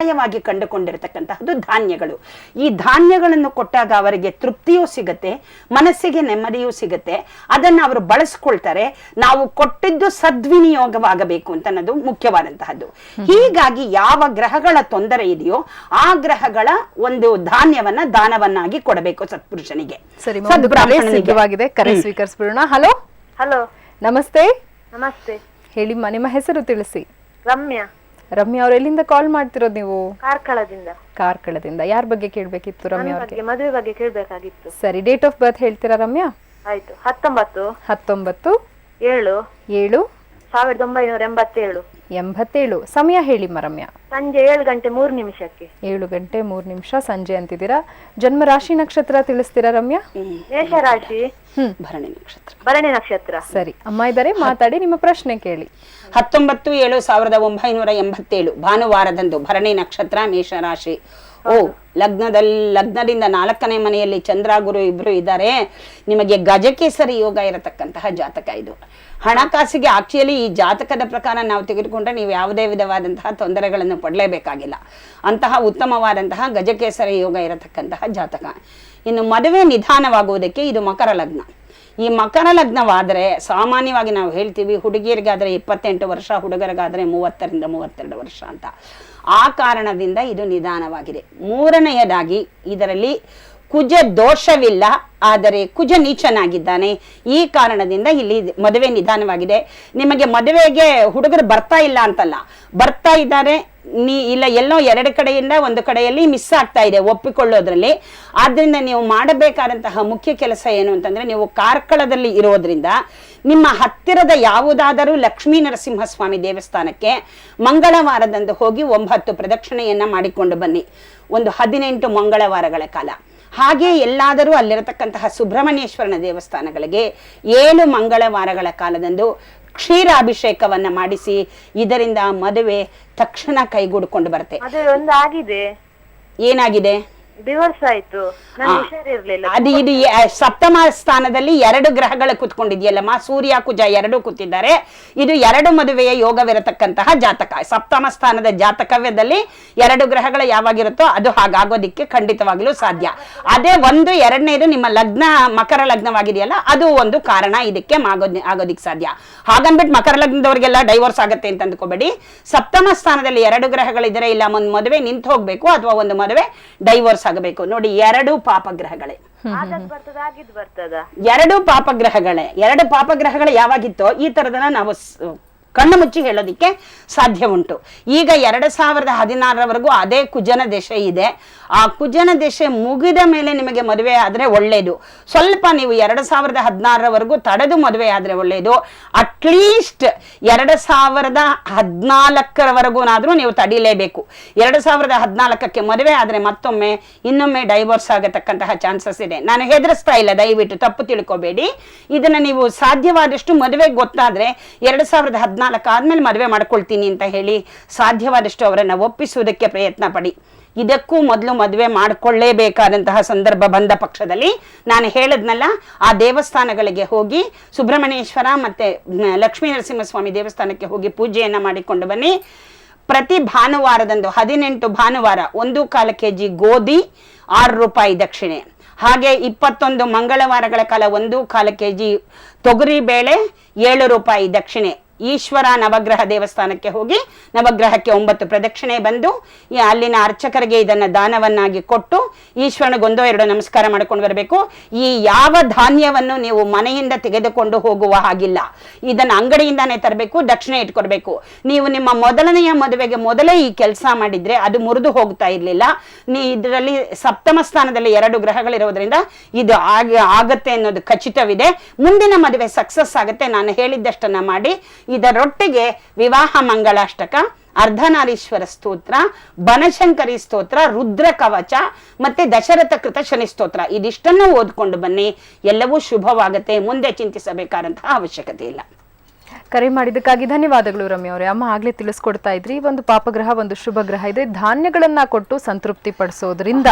ವಾಗಿ ಕಂಡುಕೊಂಡಿರತಕ್ಕಂತಹದ್ದು ಧಾನ್ಯಗಳು. ಈ ಧಾನ್ಯಗಳನ್ನು ಕೊಟ್ಟಾಗ ಅವರಿಗೆ ತೃಪ್ತಿಯೂ ಸಿಗತ್ತೆ, ಮನಸ್ಸಿಗೆ ನೆಮ್ಮದಿಯೂ ಸಿಗತ್ತೆ, ಅದನ್ನ ಅವರು ಬಳಸ್ಕೊಳ್ತಾರೆ. ನಾವು ಕೊಟ್ಟಿದ್ದು ಸದ್ವಿನಿಯೋಗವಾಗಬೇಕು ಅಂತ ಅನ್ನೋದು ಮುಖ್ಯವಾದಂತಹದ್ದು. ಹೀಗಾಗಿ ಯಾವ ಗ್ರಹಗಳ ತೊಂದರೆ ಇದೆಯೋ ಆ ಗ್ರಹಗಳ ಒಂದು ಧಾನ್ಯವನ್ನ ದಾನವನ್ನಾಗಿ ಕೊಡಬೇಕು ಸತ್ಪುರುಷನಿಗೆ. ಕರೆ ಸ್ವೀಕರಿಸ್ಬಿಡೋಣ. ಹಲೋ ಹಲೋ, ನಮಸ್ತೆ. ನಮಸ್ತೆ. ಹೇಳಿಮ್ಮ, ನಿಮ್ಮ ಹೆಸರು ತಿಳಿಸಿ. ರಮ್ಯಾ. ರಮ್ಯಾ ಅವ್ರು ಎಲ್ಲಿಂದ ಕಾಲ್ ಮಾಡ್ತಿರೋದು ನೀವು? ಕಾರ್ಕಳದಿಂದ. ಕಾರ್ಕಳದಿಂದ. ಯಾರ ಬಗ್ಗೆ ಕೇಳ್ಬೇಕಿತ್ತು ರಮ್ಯಾ ಅವ್ರಿಗೆ? ಮದುವೆ ಬಗ್ಗೆ ಕೇಳ್ಬೇಕಾಗಿತ್ತು. ಸರಿ, ಡೇಟ್ ಆಫ್ ಬರ್ತ್ ಹೇಳ್ತೀರಾ ರಮ್ಯಾ? ಆಯ್ತು. 19/7/1987. 87. ಸಮಯ ಹೇಳಿಮ್ಮ ರಮ್ಯಾ. ಸಂಜೆ 7:03. 7:03 ಸಂಜೆ ಅಂತಿದ್ದೀರಾ. ಜನ್ಮ ರಾಶಿ ನಕ್ಷತ್ರ ತಿಳಿಸ್ತೀರಾ ರಮ್ಯಾ? ಮೇಷರಾಶಿ, ಭರಣಿ ನಕ್ಷತ್ರ. ಭರಣಿ ನಕ್ಷತ್ರ. ಸರಿ, ಅಮ್ಮ ಇದ್ದಾರೆ, ಮಾತಾಡಿ, ನಿಮ್ಮ ಪ್ರಶ್ನೆ ಕೇಳಿ. 19/7/1987 ಭಾನುವಾರದಂದು ಭರಣಿ ನಕ್ಷತ್ರ, ಮೇಷರಾಶಿ. ಲಗ್ನದಿಂದ 4ನೇ ಮನೆಯಲ್ಲಿ ಚಂದ್ರ ಗುರು ಇಬ್ರು ಇದ್ದಾರೆ. ನಿಮಗೆ ಗಜಕೇಸರಿ ಯೋಗ ಇರತಕ್ಕಂತಹ ಜಾತಕ ಇದು. ಹಣಕಾಸಿಗೆ ಆಕ್ಚುಲಿ ಈ ಜಾತಕದ ಪ್ರಕಾರ ನಾವು ತೆಗೆದುಕೊಂಡ್ರೆ ನೀವು ಯಾವುದೇ ವಿಧವಾದಂತಹ ತೊಂದರೆಗಳನ್ನು ಪಡಲೇಬೇಕಾಗಿಲ್ಲ. ಅಂತಹ ಉತ್ತಮವಾದಂತಹ ಗಜಕೇಸರಿ ಯೋಗ ಇರತಕ್ಕಂತಹ ಜಾತಕ. ಇನ್ನು ಮದುವೆ ನಿಧಾನವಾಗುವುದಕ್ಕೆ ಇದು ಮಕರ ಲಗ್ನ. ಈ ಮಕರ ಲಗ್ನವಾದರೆ ಸಾಮಾನ್ಯವಾಗಿ ನಾವು ಹೇಳ್ತೀವಿ, ಹುಡುಗಿಯರಿಗಾದರೆ 28 ವರ್ಷ, ಹುಡುಗರಿಗಾದರೆ 30ರಿಂದ 32 ವರ್ಷ ಅಂತ. ಆ ಕಾರಣದಿಂದ ಇದು ನಿಧಾನವಾಗಿದೆ. ಮೂರನೆಯದಾಗಿ ಇದರಲ್ಲಿ ಕುಜ ದೋಷವಿಲ್ಲ, ಆದರೆ ಕುಜ ನೀಚನಾಗಿದ್ದಾನೆ. ಈ ಕಾರಣದಿಂದ ಇಲ್ಲಿ ಮದುವೆ ನಿಧಾನವಾಗಿದೆ. ನಿಮಗೆ ಮದುವೆಗೆ ಹುಡುಗರು ಬರ್ತಾ ಇಲ್ಲ ಅಂತಲ್ಲ, ಬರ್ತಾ ಇದ್ದಾರೆ, ಇಲ್ಲ ಎಲ್ಲೋ ಎರಡು ಕಡೆಯಿಂದ ಒಂದು ಕಡೆಯಲ್ಲಿ ಮಿಸ್ ಆಗ್ತಾ ಇದೆ ಒಪ್ಪಿಕೊಳ್ಳೋದ್ರಲ್ಲಿ. ಆದ್ರಿಂದ ನೀವು ಮಾಡಬೇಕಾದಂತಹ ಮುಖ್ಯ ಕೆಲಸ ಏನು ಅಂತಂದ್ರೆ, ನೀವು ಕಾರ್ಕಳದಲ್ಲಿ ಇರೋದ್ರಿಂದ ನಿಮ್ಮ ಹತ್ತಿರದ ಯಾವುದಾದರೂ ಲಕ್ಷ್ಮೀ ನರಸಿಂಹಸ್ವಾಮಿ ದೇವಸ್ಥಾನಕ್ಕೆ ಮಂಗಳವಾರದಂದು ಹೋಗಿ 9 ಪ್ರದಕ್ಷಿಣೆಯನ್ನ ಮಾಡಿಕೊಂಡು ಬನ್ನಿ, ಒಂದು 18 ಮಂಗಳವಾರಗಳ ಕಾಲ. ಹಾಗೆ ಎಲ್ಲಾದರೂ ಅಲ್ಲಿರತಕ್ಕಂತಹ ಸುಬ್ರಹ್ಮಣ್ಯೇಶ್ವರನ ದೇವಸ್ಥಾನಗಳಿಗೆ 7 ಮಂಗಳವಾರಗಳ ಕಾಲದಂದು ಕ್ಷೀರಾಭಿಷೇಕವನ್ನ ಮಾಡಿಸಿ. ಇದರಿಂದ ಮದುವೆ ತಕ್ಷಣ ಕೈಗೂಡಿಕೊಂಡು ಬರುತ್ತೆ. ಏನಾಗಿದೆ? ಡಿವೋರ್ಸ್ ಆಯ್ತು. ಅದು ಇದು ಸಪ್ತಮ ಸ್ಥಾನದಲ್ಲಿ 2 ಗ್ರಹಗಳು ಕೂತ್ಕೊಂಡಿದೆಯಲ್ಲಮ್ಮ, ಸೂರ್ಯ ಕುಜ 2 ಕೂತಿದ್ದಾರೆ. ಇದು 2 ಮದುವೆಯ ಯೋಗವಿರತಕ್ಕಂತಹ ಜಾತಕ. ಸಪ್ತಮ ಸ್ಥಾನದ ಜಾತಕವ್ಯದಲ್ಲಿ 2 ಗ್ರಹಗಳು ಯಾವಾಗಿರುತ್ತೋ ಅದು ಹಾಗಾಗೋದಿಕ್ಕೆ ಖಂಡಿತವಾಗ್ಲೂ ಸಾಧ್ಯ. ಅದೇ ಒಂದು, ಎರಡನೇದು ನಿಮ್ಮ ಲಗ್ನ ಮಕರ ಲಗ್ನವಾಗಿದೆಯಲ್ಲ, ಅದು ಒಂದು ಕಾರಣ ಇದಕ್ಕೆ ಆಗೋದಿಕ್ಕೆ ಸಾಧ್ಯ. ಹಾಗನ್ಬಿಟ್ಟು ಮಕರ ಲಗ್ನದವರಿಗೆಲ್ಲ ಡೈವೋರ್ಸ್ ಆಗುತ್ತೆ ಅಂತ ಅಂದ್ಕೋಬೇಡಿ. ಸಪ್ತಮ ಸ್ಥಾನದಲ್ಲಿ 2 ಗ್ರಹಗಳಿದ್ರೆ ಇಲ್ಲ ಒಂದು ಮದುವೆ ನಿಂತು ಹೋಗ್ಬೇಕು ಅಥವಾ ಒಂದು ಮದುವೆ ಡೈವೋರ್ಸ್ ಆಗಬೇಕು. ನೋಡಿ, 2 ಪಾಪಗ್ರಹಗಳೇ. 2 ಪಾಪಗ್ರಹಗಳೇ. 2 ಪಾಪಗ್ರಹಗಳು ಯಾವಾಗಿತ್ತೋ ಈ ತರದನ್ನ ನಾವು ಕಣ್ಣು ಮುಚ್ಚಿ ಹೇಳೋದಿಕ್ಕೆ ಸಾಧ್ಯ ಉಂಟು. ಈಗ 2016ರವರೆಗೂ ಅದೇ ಕುಜನ ದಶೆ ಇದೆ. ಆ ಕುಜನ ದಶೆ ಮುಗಿದ ಮೇಲೆ ನಿಮಗೆ ಮದುವೆ ಆದ್ರೆ ಒಳ್ಳೇದು. ಸ್ವಲ್ಪ ನೀವು 2016ರವರೆಗೂ ತಡೆದು ಮದುವೆ ಆದ್ರೆ ಒಳ್ಳೇದು. ಅಟ್ಲೀಸ್ಟ್ 2014ರವರೆಗೂನಾದ್ರೂ ನೀವು ತಡಿಲೇಬೇಕು. 2014ಕ್ಕೆ ಮದುವೆ ಆದ್ರೆ ಮತ್ತೊಮ್ಮೆ ಇನ್ನೊಮ್ಮೆ ಡೈವೋರ್ಸ್ ಆಗತಕ್ಕಂತಹ ಚಾನ್ಸಸ್ ಇದೆ. ನಾನು ಹೆದರಿಸ್ತಾ ಇಲ್ಲ, ದಯವಿಟ್ಟು ತಪ್ಪು ತಿಳ್ಕೊಬೇಡಿ. ಇದನ್ನ ನೀವು ಸಾಧ್ಯವಾದಷ್ಟು ಮದುವೆ ಗೊತ್ತಾದ್ರೆ 2014 ಆದ್ಮೇಲೆ ಮದುವೆ ಮಾಡ್ಕೊಳ್ತೀನಿ ಅಂತ ಹೇಳಿ ಸಾಧ್ಯವಾದಷ್ಟು ಅವರನ್ನ ಒಪ್ಪಿಸುವುದಕ್ಕೆ ಪ್ರಯತ್ನ ಪಡಿ. ಇದಕ್ಕೂ ಮೊದಲು ಮದುವೆ ಮಾಡಿಕೊಳ್ಳೇಬೇಕಾದಂತಹ ಸಂದರ್ಭ ಬಂದ ಪಕ್ಷದಲ್ಲಿ ನಾನು ಹೇಳದ್ನಲ್ಲ, ಆ ದೇವಸ್ಥಾನಗಳಿಗೆ ಹೋಗಿ ಸುಬ್ರಹ್ಮಣ್ಯೇಶ್ವರ ಮತ್ತೆ ಲಕ್ಷ್ಮೀ ನರಸಿಂಹಸ್ವಾಮಿ ದೇವಸ್ಥಾನಕ್ಕೆ ಹೋಗಿ ಪೂಜೆಯನ್ನ ಮಾಡಿಕೊಂಡು ಬನ್ನಿ. ಪ್ರತಿ ಭಾನುವಾರದಂದು 18 ಭಾನುವಾರ 1/4 kg ಗೋಧಿ 6 ರೂಪಾಯಿ ದಕ್ಷಿಣೆ. ಹಾಗೆ 21 ಮಂಗಳವಾರಗಳ ಕಾಲ 1/4 kg ತೊಗರಿ ಬೇಳೆ 7 ರೂಪಾಯಿ ದಕ್ಷಿಣೆ. ಈಶ್ವರ ನವಗ್ರಹ ದೇವಸ್ಥಾನಕ್ಕೆ ಹೋಗಿ ನವಗ್ರಹಕ್ಕೆ 9 ಪ್ರದಕ್ಷಿಣೆ ಬಂದು ಅಲ್ಲಿನ ಅರ್ಚಕರಿಗೆ ಇದನ್ನ ದಾನವನ್ನಾಗಿ ಕೊಟ್ಟು ಈಶ್ವರನಿಗೊಂದೋ 2 ನಮಸ್ಕಾರ ಮಾಡ್ಕೊಂಡು ಬರಬೇಕು. ಈ ಯಾವ ಧಾನ್ಯವನ್ನು ನೀವು ಮನೆಯಿಂದ ತೆಗೆದುಕೊಂಡು ಹೋಗುವ ಹಾಗಿಲ್ಲ, ಇದನ್ನ ಅಂಗಡಿಯಿಂದಾನೇ ತರಬೇಕು, ದಕ್ಷಿಣೆ ಇಟ್ಕೊಡ್ಬೇಕು. ನೀವು ನಿಮ್ಮ ಮೊದಲನೆಯ ಮದುವೆಗೆ ಮೊದಲೇ ಈ ಕೆಲಸ ಮಾಡಿದ್ರೆ ಅದು ಮುರಿದು ಹೋಗ್ತಾ ಇರ್ಲಿಲ್ಲ. ಇದರಲ್ಲಿ ಸಪ್ತಮ ಸ್ಥಾನದಲ್ಲಿ 2 ಗ್ರಹಗಳಿರೋದ್ರಿಂದ ಇದು ಆಗತ್ತೆ ಅನ್ನೋದು ಖಚಿತವಿದೆ. ಮುಂದಿನ ಮದುವೆ ಸಕ್ಸಸ್ ಆಗುತ್ತೆ. ನಾನು ಹೇಳಿದ್ದಷ್ಟನ್ನ ಮಾಡಿ. ಇದರೊಟ್ಟಿಗೆ ವಿವಾಹ ಮಂಗಳಾಷ್ಟಕ, ಅರ್ಧನಾರೀಶ್ವರ ಸ್ತೋತ್ರ, ಬನಶಂಕರಿ ಸ್ತೋತ್ರ, ರುದ್ರ ಕವಚ ಮತ್ತೆ ದಶರಥ ಕೃತ ಶನಿ ಸ್ತೋತ್ರ, ಇದಿಷ್ಟನ್ನು ಓದ್ಕೊಂಡು ಬನ್ನಿ. ಎಲ್ಲವೂ ಶುಭವಾಗುತ್ತೆ. ಮುಂದೆ ಚಿಂತಿಸಬೇಕಾದಂತಹ ಅವಶ್ಯಕತೆ ಇಲ್ಲ. ಕರೆ ಮಾಡಿದ್ದಕ್ಕಾಗಿ ಧನ್ಯವಾದಗಳು ರಮ್ಯ ಅವರೇ. ಅಮ್ಮ ಆಗ್ಲೇ ತಿಳಿಸ್ಕೊಡ್ತಾ ಇದ್ರಿ, ಒಂದು ಪಾಪಗ್ರಹ ಒಂದು ಶುಭ ಗ್ರಹ ಇದೆ, ಧಾನ್ಯಗಳನ್ನ ಕೊಟ್ಟು ಸಂತೃಪ್ತಿ ಪಡಿಸೋದ್ರಿಂದ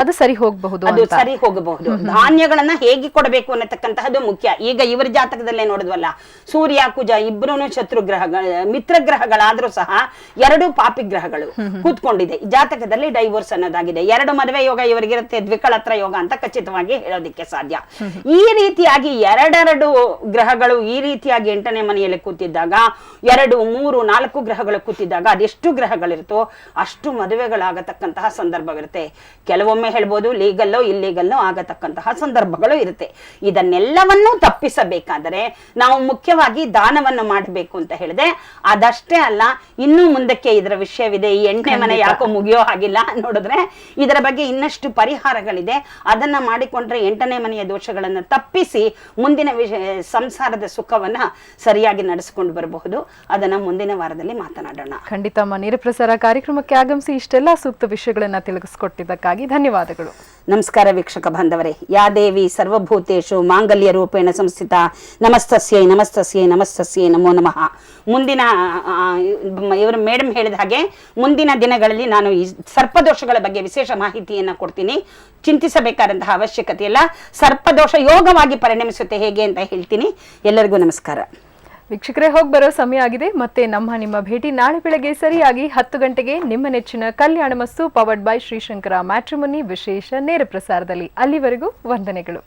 ಅದು ಸರಿ ಹೋಗಬಹುದು ಅದು ಸರಿ ಹೋಗಬಹುದು. ಧಾನ್ಯಗಳನ್ನ ಹೇಗೆ ಕೊಡಬೇಕು ಅನ್ನತಕ್ಕಂತಹದ್ದು ಮುಖ್ಯ. ಈಗ ಇವರ ಜಾತಕದಲ್ಲೇ ನೋಡಿದ್ವಲ್ಲ, ಸೂರ್ಯ ಕುಜ ಇಬ್ರು ಶತ್ರು ಗ್ರಹಗಳ ಮಿತ್ರ ಗ್ರಹಗಳಾದ್ರೂ ಸಹ ಎರಡು ಪಾಪಿ ಗ್ರಹಗಳು ಕೂತ್ಕೊಂಡಿದೆ. ಜಾತಕದಲ್ಲಿ ಡೈವೋರ್ಸ್ ಅನ್ನೋದಾಗಿದೆ. ಎರಡು ಮದುವೆ ಯೋಗ ಇವರಿಗಿರುತ್ತೆ, ದ್ವಿಕಳತ್ರ ಯೋಗ ಅಂತ ಖಚಿತವಾಗಿ ಹೇಳೋದಿಕ್ಕೆ ಸಾಧ್ಯ. ಈ ರೀತಿಯಾಗಿ ಎರಡೆರಡು ಗ್ರಹಗಳು ಈ ರೀತಿಯಾಗಿ 8ನೇ ಮನೆಯಲ್ಲಿ ಕೂತಿದ್ದಾಗ, 2, 3, 4 ಗ್ರಹಗಳು ಕೂತಿದ್ದಾಗ ಅದೆಷ್ಟು ಗ್ರಹಗಳಿರುತ್ತೋ ಅಷ್ಟು ಮದುವೆಗಳಾಗತಕ್ಕಂತಹ ಸಂದರ್ಭವಿರುತ್ತೆ. ಕೆಲವೊಮ್ಮೆ ಹೇಳ್ಬೋದು ಲೀಗಲ್ಲೋ ಇಲ್ಲೀಗಲ್ಲೋ ಆಗತಕ್ಕಂತಹ ಸಂದರ್ಭಗಳು ಇರುತ್ತೆ. ಇದನ್ನೆಲ್ಲವನ್ನೂ ತಪ್ಪಿಸಬೇಕಾದರೆ ನಾವು ಮುಖ್ಯವಾಗಿ ದಾನವನ್ನು ಮಾಡಬೇಕು ಅಂತ ಹೇಳಿದೆ. ಅದಷ್ಟೇ ಅಲ್ಲ, ಇನ್ನೂ ಮುಂದಕ್ಕೆ ಇದರ ವಿಷಯವಿದೆ. ಈ 8ನೇ ಮನೆ ಯಾಕೋ ಮುಗಿಯೋ ಹಾಗಿಲ್ಲ ನೋಡಿದ್ರೆ, ಇದರ ಬಗ್ಗೆ ಇನ್ನಷ್ಟು ಪರಿಹಾರಗಳಿದೆ. ಅದನ್ನ ಮಾಡಿಕೊಂಡ್ರೆ 8ನೇ ಮನೆಯ ದೋಷಗಳನ್ನು ತಪ್ಪಿಸಿ ಮುಂದಿನ ಸಂಸಾರದ ಸುಖವನ್ನ ಸರಿಯಾಗಿ ನಡೆಸಿಕೊಂಡು ಬರಬಹುದು. ಅದನ್ನ ಮುಂದಿನ ವಾರದಲ್ಲಿ ಮಾತನಾಡೋಣ. ಖಂಡಿತ ಅಮ್ಮ. ನೇರ ಪ್ರಸಾರ ಕಾರ್ಯಕ್ರಮಕ್ಕೆ ಆಗಮಿಸಿ ಇಷ್ಟೆಲ್ಲ ಸೂಕ್ತ ವಿಷಯಗಳನ್ನ ತಿಳಿಸ್ಕೊಟ್ಟಿದ್ದಕ್ಕಾಗಿ ಧನ್ಯವಾದಗಳು. ನಮಸ್ಕಾರ ವೀಕ್ಷಕ ಬಾಂಧವರೇ. ಯಾ ದೇವಿ ಸರ್ವಭೂತೇಶು ಮಾಂಗಲ್ಯ ರೂಪೇಣ ಸಂಸ್ಥಿತ ನಮಸ್ತಸ್ಯೈ ನಮಸ್ತಸ್ಯೈ ನಮಸ್ತಸ್ಯೈ ನಮೋ ನಮಃ. ಮುಂದಿನ ಇವರು ಮೇಡಮ್ ಹೇಳಿದ ಹಾಗೆ ಮುಂದಿನ ದಿನಗಳಲ್ಲಿ ನಾನು ಈ ಸರ್ಪದೋಷಗಳ ಬಗ್ಗೆ ವಿಶೇಷ ಮಾಹಿತಿಯನ್ನು ಕೊಡ್ತೀನಿ. ಚಿಂತಿಸಬೇಕಾದಂತಹ ಅವಶ್ಯಕತೆ ಇಲ್ಲ. ಸರ್ಪದೋಷ ಯೋಗವಾಗಿ ಪರಿಣಮಿಸುತ್ತೆ ಹೇಗೆ ಅಂತ ಹೇಳ್ತೀನಿ. ಎಲ್ಲರಿಗೂ ನಮಸ್ಕಾರ. ವೀಕ್ಷಕರೇ, ಹೋಗಿ ಬರೋ ಸಮಯ ಆಗಿದೆ. ಮತ್ತೆ ನಿಮ್ಮ ಭೇಟಿ ನಾಳೆ ಬೆಳಗ್ಗೆ ಸರಿಯಾಗಿ 10 ಗಂಟೆಗೆ ನಿಮ್ಮ ನೆಚ್ಚಿನ ಕಲ್ಯಾಣ ಮಸ್ತು ಪವರ್ಡ್ ಬೈ ಶ್ರೀಶಂಕರ ಮ್ಯಾಟ್ರಿಮನಿ ವಿಶೇಷ ನೇರ ಪ್ರಸಾರದಲ್ಲಿ. ಅಲ್ಲಿವರೆಗೂ ವಂದನೆಗಳು.